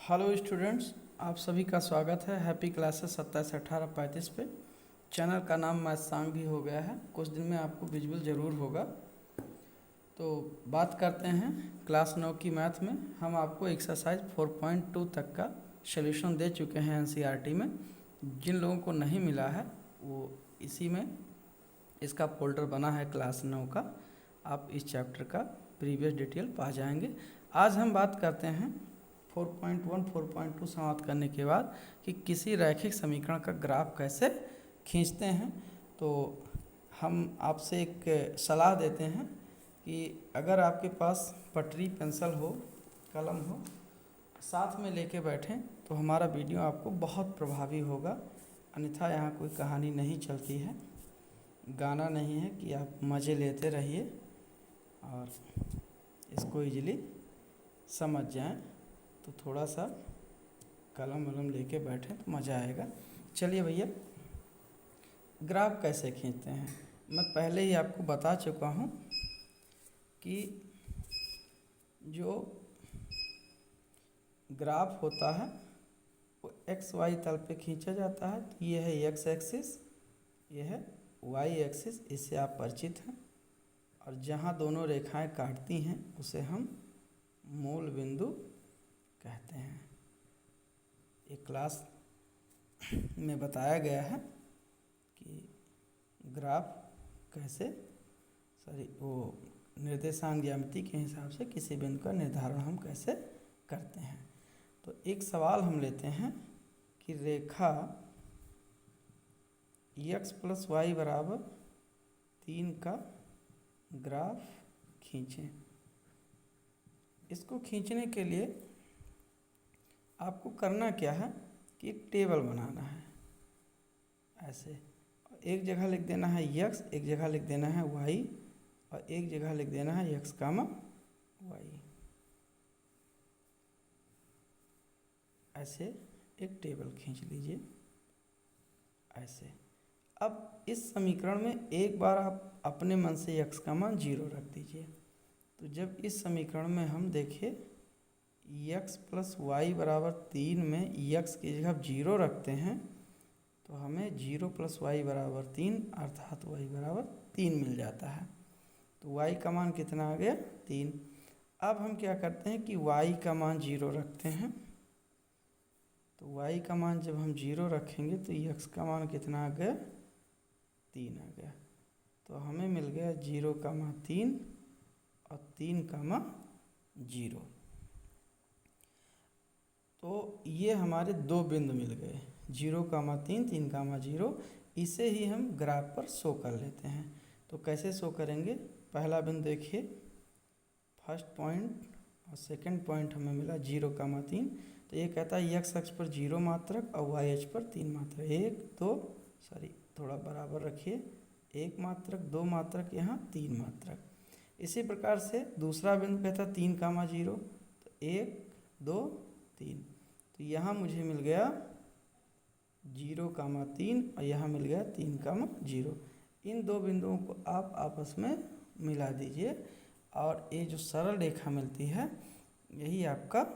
Hello students, आप सभी का स्वागत है हैप्पी क्लासेस 27/18/35 पे। चैनल का नाम मैथ्स भी हो गया है, कुछ दिन में आपको विजुअल ज़रूर होगा। तो बात करते हैं क्लास 9 की मैथ में। हम आपको एक्सरसाइज 4.2 तक का सॉल्यूशन दे चुके हैं एनसीईआरटी में। जिन लोगों को नहीं मिला है वो इसी में इसका फोल्डर बना है क्लास 9 का, आप इस चैप्टर का प्रीवियस डिटेल पा जाएंगे। आज हम बात करते हैं 4.1 4.2 समाप्त करने के बाद कि किसी रैखिक समीकरण का ग्राफ कैसे खींचते हैं। तो हम आपसे एक सलाह देते हैं कि अगर आपके पास पटरी, पेंसिल हो, कलम हो, साथ में लेके बैठें तो हमारा वीडियो आपको बहुत प्रभावी होगा। अन्यथा यहाँ कोई कहानी नहीं चलती है, गाना नहीं है कि आप मज़े लेते रहिए और इसको इजीली समझ जाएं। तो थोड़ा सा कलम वलम लेके बैठें तो मज़ा आएगा। चलिए भैया, ग्राफ कैसे खींचते हैं मैं पहले ही आपको बता चुका हूँ कि जो ग्राफ होता है वो एक्स वाई तल पे खींचा जाता है। तो ये है एक्स एक्सिस, ये है वाई एक्सिस, इससे आप परिचित हैं। और जहाँ दोनों रेखाएं काटती हैं उसे हम मूल बिंदु कहते हैं। एक क्लास में बताया गया है कि ग्राफ कैसे वो निर्देशांक ज्यामिति के हिसाब से किसी बिंदु का निर्धारण हम कैसे करते हैं। तो एक सवाल हम लेते हैं कि रेखा x + y = 3 का ग्राफ खींचें। इसको खींचने के लिए आपको करना क्या है कि एक टेबल बनाना है। ऐसे एक जगह लिख देना है x, एक जगह लिख देना है y और एक जगह लिख देना है x, y। ऐसे एक टेबल खींच लीजिए ऐसे। अब इस समीकरण में एक बार आप अपने मन से x का मान 0 रख दीजिए। तो जब इस समीकरण में हम देखें x + y = 3 में x की जगह 0 रखते हैं तो हमें 0 + y = 3 अर्थात y = 3 मिल जाता है। तो y का मान कितना आ गया? 3। अब हम क्या करते हैं कि y का मान 0 रखते हैं। तो y का मान जब हम 0 रखेंगे तो x का मान कितना आ गया? 3 आ गया। तो हमें मिल गया 0, 3 और 3, 0। तो ये हमारे दो बिंदु मिल गए, 0, 3, 3, 0। इसे ही हम ग्राफ पर शो कर लेते हैं। तो कैसे शो करेंगे? पहला बिंदु देखिए, फर्स्ट पॉइंट और सेकंड पॉइंट हमें मिला 0, 3। तो ये कहता है x अक्ष पर 0 मात्रक और y अक्ष पर 3 मात्रक। 1 2 सॉरी थोड़ा बराबर रखिए, 1 मात्रक, 2 मात्रक, यहाँ 3 मात्रक। इसी प्रकार से दूसरा बिंदु कहता है 3, 0। तो 1 2 3। तो यहाँ मुझे मिल गया 0, 3 और यहाँ मिल गया 3, 0। इन दो बिंदुओं को आप आपस में मिला दीजिए और ये जो सरल रेखा मिलती है यही आपका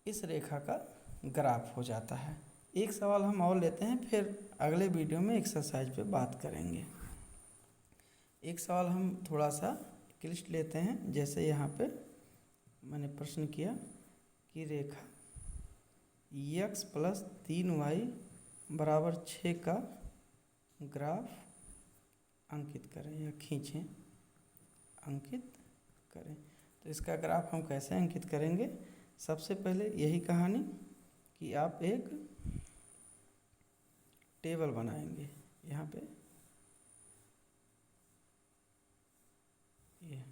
इस रेखा का ग्राफ हो जाता है। एक सवाल हम और लेते हैं, फिर अगले वीडियो में एक्सरसाइज पे बात करेंगे। एक सवाल हम थोड़ा सा क्लिष्ट लेते हैं। जैसे यहाँ पे मैंने प्रश्न किया कि रेखा x + 3y = 6 का ग्राफ अंकित करें या खींचें, अंकित करें। तो इसका ग्राफ हम कैसे अंकित करेंगे? सबसे पहले यही कहानी कि आप एक टेबल बनाएंगे। यहाँ पे ये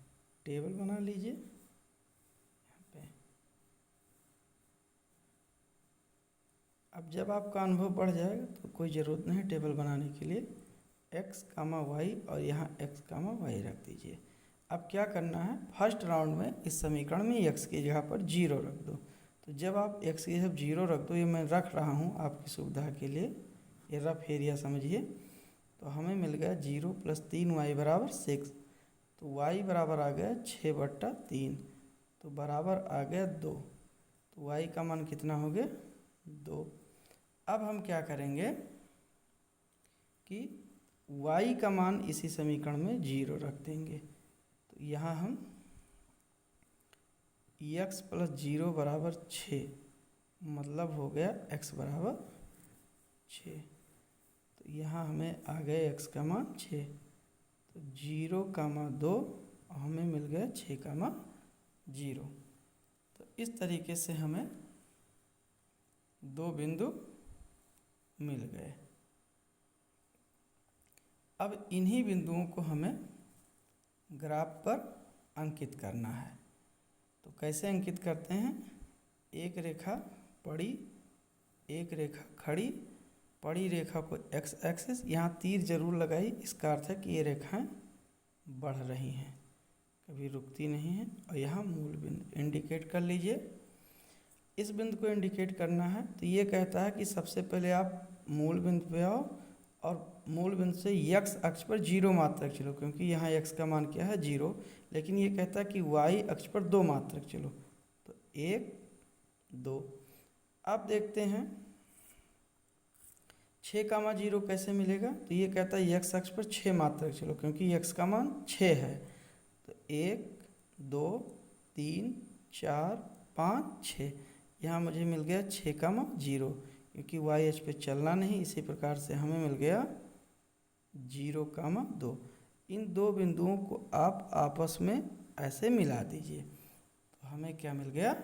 टेबल बना लीजिए। यहाँ पे अब जब आपका अनुभव बढ़ जाएगा तो कोई ज़रूरत नहीं टेबल बनाने के लिए। x, y और यहाँ x, y रख दीजिए। अब क्या करना है, फर्स्ट राउंड में इस समीकरण में x की जगह पर 0 रख दो। तो जब आप x की जगह 0 रख दो, ये मैं रख रहा हूँ आपकी सुविधा के लिए, ये रफ एरिया समझिए। तो हमें मिल गया 0 + 3y = 6। तो y बराबर आ गया 6/3, तो बराबर आ गया 2। तो तो y का मान कितना हो गया 2। अब हम क्या करेंगे कि y का मान इसी समीकरण में 0 रख देंगे। तो यहाँ हम x + 0 = 6, मतलब हो गया x = 6। तो यहाँ हमें आ गए x का मान 6। तो 0, 2 और हमें मिल गया 6, 0। तो इस तरीके से हमें 2 बिंदु मिल गए। अब इन्हीं बिंदुओं को हमें ग्राफ पर अंकित करना है। तो कैसे अंकित करते हैं? एक रेखा पड़ी, एक रेखा खड़ी, पड़ी रेखा को x एक्सिस, यहाँ तीर जरूर लगाई, इसका अर्थ है कि ये रेखाएं बढ़ रही हैं, कभी रुकती नहीं हैं। और यहाँ मूल बिंदु इंडिकेट कर लीजिए। इस बिंदु को इंडिकेट करना है तो ये कहता है कि सबसे पहले आप मूल बिंदु पे आओ और मूल बिंदु से x अक्ष पर 0 मात्रक चलो, क्योंकि यहाँ x का मान क्या है 0। लेकिन ये कहता है कि y अक्ष पर 2 मात्रक चलो, तो 1, 2। अब देखते हैं 6, 0 कैसे मिलेगा? तो ये कहता है x अक्ष पर 6 मात्रक चलो, क्योंकि x का मान 6 है। तो 1, 2, 3, 4, 5, 6। यहाँ मुझे मिल गया 6, 0, क्योंकि y अक्ष पे चलना नहीं। इसी प्रकार से हमें मिल गया 0, 2। इन दो बिंदुओं को आप आपस में ऐसे मिला दीजिए तो हमें क्या मिल गया?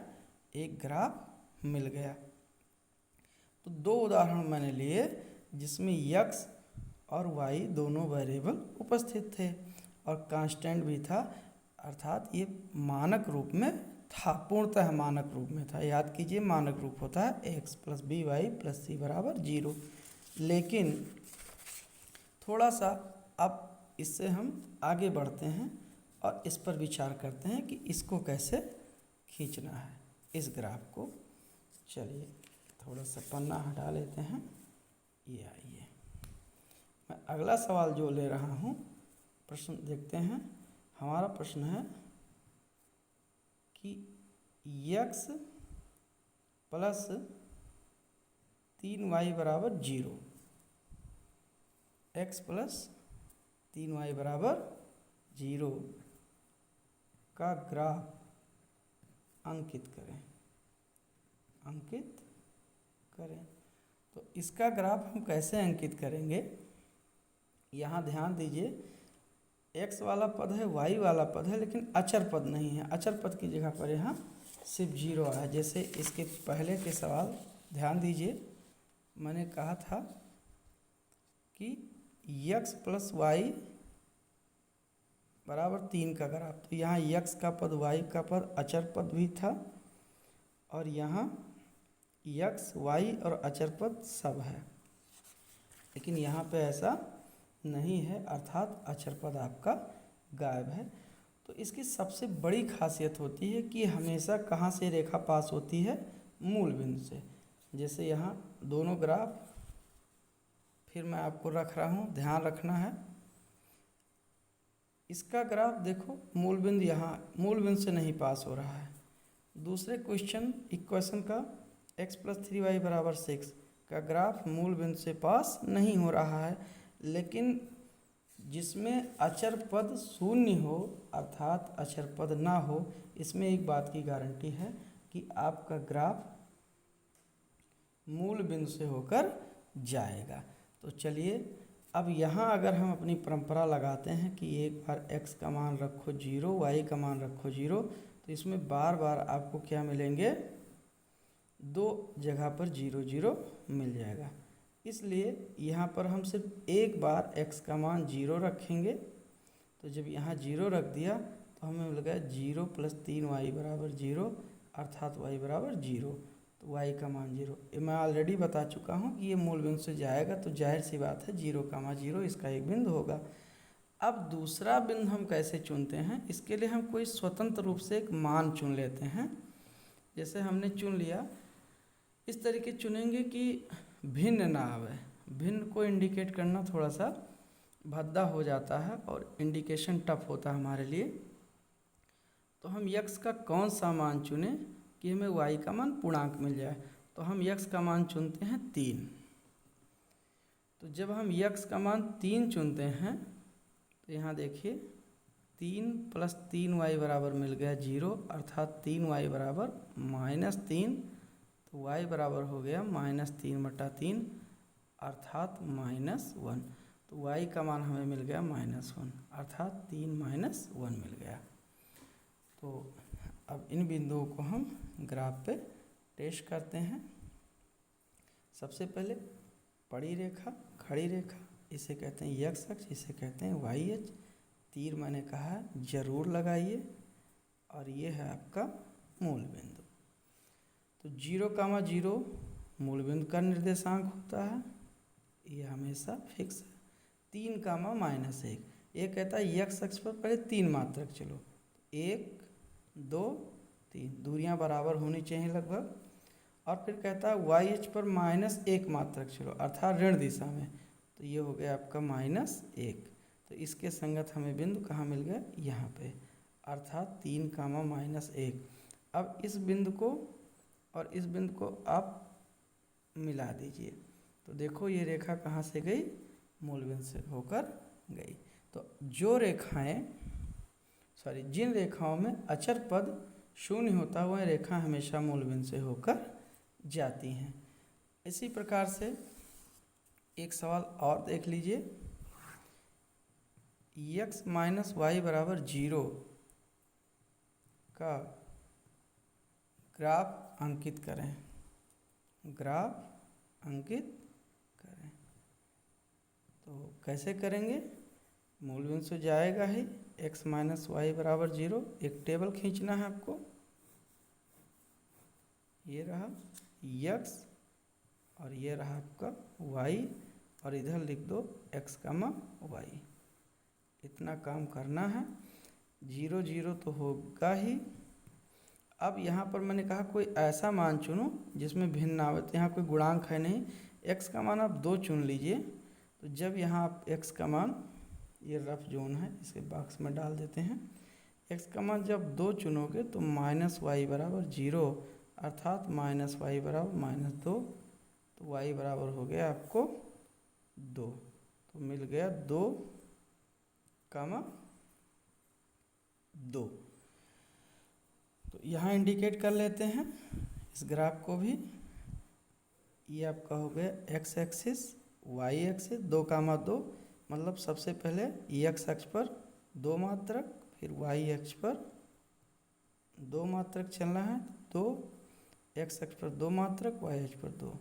एक ग्राफ मिल गया। तो 2 उदाहरण मैंने लिए जिसमें x और y दोनों वेरिएबल उपस्थित थे और कांस्टेंट भी था, अर्थात ये मानक रूप में था, पूर्णतः मानक रूप में था। याद कीजिए, मानक रूप होता है x + by + c = 0। लेकिन थोड़ा सा अब इससे हम आगे बढ़ते हैं और इस पर विचार करते हैं कि इसको कैसे खींचना है, इस ग्राफ को। चलिए थोड़ा सा पन्ना हटा लेते हैं। ये आइए, मैं अगला सवाल जो ले रहा हूँ, प्रश्न देखते हैं। हमारा प्रश्न है कि x + 3y = 0, x + 3y = 0 का ग्राफ अंकित करें। तो इसका ग्राफ हम कैसे अंकित करेंगे? यहाँ ध्यान दीजिए, x वाला पद है, y वाला पद है, लेकिन अचर पद नहीं है। अचर पद की जगह पर यहाँ सिर्फ 0 आया। जैसे इसके पहले के सवाल ध्यान दीजिए, मैंने कहा था कि x + y = 3 का ग्राफ। तो यहाँ x का पद, y का पद, अचर पद भी था, और यहाँ x, y और अचर पद सब है। लेकिन यहाँ पे ऐसा नहीं है, अर्थात अचर पद आपका गायब है। तो इसकी सबसे बड़ी खासियत होती है कि हमेशा कहाँ से रेखा पास होती है? मूल बिंदु से। जैसे यहाँ दोनों ग्राफ फिर मैं आपको रख रहा हूँ, ध्यान रखना है। इसका ग्राफ देखो, मूल बिंदु यहाँ मूल बिंदु से नहीं पास हो रहा है। दूसरे इक्वेशन का x + 3y = 6 का ग्राफ मूल बिंदु से पास नहीं हो रहा है। लेकिन जिसमें अचर पद शून्य हो, अर्थात अचर पद ना हो, इसमें एक बात की गारंटी है कि आपका ग्राफ मूल बिंदु से होकर जाएगा। तो चलिए अब यहाँ अगर हम अपनी परंपरा लगाते हैं कि एक बार x का मान रखो 0, y का मान रखो 0, तो इसमें बार बार आपको क्या मिलेंगे? 2 जगह पर 0, 0 मिल जाएगा। इसलिए यहाँ पर हम सिर्फ एक बार x का मान 0 रखेंगे। तो जब यहाँ 0 रख दिया तो हमें मिल गया 0 + 3y = 0, अर्थात y = 0। तो y का मान 0। ये मैं ऑलरेडी बता चुका हूँ कि ये मूल बिंदु से जाएगा, तो जाहिर सी बात है 0, 0 इसका एक बिंदु होगा। अब दूसरा बिंदु हम कैसे चुनते हैं? इसके लिए हम कोई स्वतंत्र रूप से एक मान चुन लेते हैं। जैसे हमने चुन लिया, इस तरीके चुनेंगे कि भिन्न ना आवे। भिन्न को इंडिकेट करना थोड़ा सा भद्दा हो जाता है और इंडिकेशन टफ होता है हमारे लिए। तो हम x का कौन सा मान चुनें कि हमें y का मान पूर्णांक मिल जाए। तो हम x का मान चुनते हैं 3। तो जब हम x का मान 3 चुनते हैं तो यहाँ देखिए 3 + 3y बराबर मिल गया 0, अर्थात 3y बराबर -3। तो y बराबर हो गया -3/3 अर्थात -1। तो y का मान हमें मिल गया -1 अर्थात 3 - 1 मिल गया। तो अब इन बिंदुओं को हम ग्राफ पे टेस्ट करते हैं। सबसे पहले पड़ी रेखा, खड़ी रेखा, इसे कहते हैं x अक्ष, इसे कहते हैं y अक्ष। तीर मैंने कहा जरूर लगाइए और ये है आपका मूल बिंदु। तो 0,0 मूल बिंदु का निर्देशांक होता है, ये हमेशा फिक्स है। 3, -1 ये कहता है x अक्ष पर पहले 3 मात्रक चलो, 1 2 3 दूरियां बराबर होनी चाहिए लगभग। और फिर कहता है y अक्ष पर -1 मात्रक चलो, अर्थात ऋण दिशा में। तो ये हो गया आपका -1। तो इसके संगत हमें बिंदु कहाँ मिल गया, यहाँ पे, अर्थात 3, अब इस बिंदु को और इस बिंदु को आप मिला दीजिए। तो देखो ये रेखा कहाँ से गई, मूल बिंदु से होकर गई। तो जिन रेखाओं में अचर पद शून्य होता है वह रेखा हमेशा मूल बिंदु से होकर जाती हैं। इसी प्रकार से एक सवाल और देख लीजिए, x - y बराबर 0 का ग्राफ अंकित करें। ग्राफ अंकित करें तो कैसे करेंगे, मूल बिंदु से जाएगा ही, x - y बराबर 0। एक टेबल खींचना है आपको, ये रहा x और ये रहा आपका y, और इधर लिख दो x, y। इतना काम करना है। 0 0 तो होगा ही। अब यहाँ पर मैंने कहा कोई ऐसा मान चुनो जिसमें भिन्न आवे। तो यहाँ कोई गुणांक है नहीं, x का मान आप 2 चुन लीजिए। तो जब यहाँ आप x का मान, ये रफ जोन है, इसके बॉक्स में डाल देते हैं। x का मान जब 2 चुनोगे तो -y बराबर 0, अर्थात -y बराबर -2। तो y बराबर हो गया आपको 2। तो मिल गया 2, 2। तो यहाँ इंडिकेट कर लेते हैं इस ग्राफ को भी। ये आपका हो गया x एक्सिस, y एक्सिस, 2,2, मतलब सबसे पहले x अक्ष पर 2 मात्रक, फिर y अक्ष पर 2 मात्रक चलना है। तो x अक्ष पर 2 मात्रक, y अक्ष पर 2,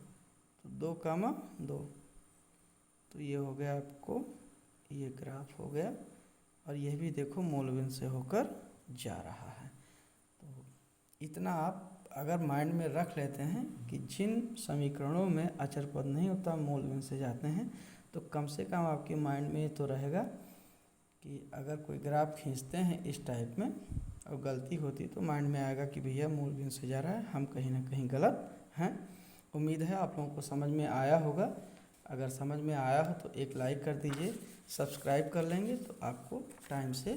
तो 2,2। तो ये हो गया आपको, ये ग्राफ हो गया। और यह भी देखो मूल बिंदु से होकर जा रहा है। तो इतना आप अगर माइंड में रख लेते हैं कि जिन समीकरणों में अचर पद नहीं होता मूल बिंदु से जाते हैं, तो कम से कम आपके माइंड में ये तो रहेगा कि अगर कोई ग्राफ खींचते हैं इस टाइप में और गलती होती तो माइंड में आएगा कि भैया मूल बिंदु से जा रहा है, हम कहीं ना कहीं गलत हैं। उम्मीद है आप लोगों को समझ में आया होगा। अगर समझ में आया हो तो एक लाइक कर दीजिए, सब्सक्राइब कर लेंगे तो आपको टाइम से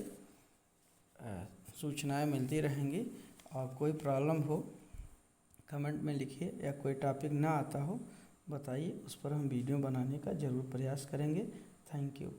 सूचनाएं मिलती रहेंगी। और कोई प्रॉब्लम हो कमेंट में लिखिए, या कोई टॉपिक ना आता हो बताइए, उस पर हम वीडियो बनाने का ज़रूर प्रयास करेंगे। Thank you.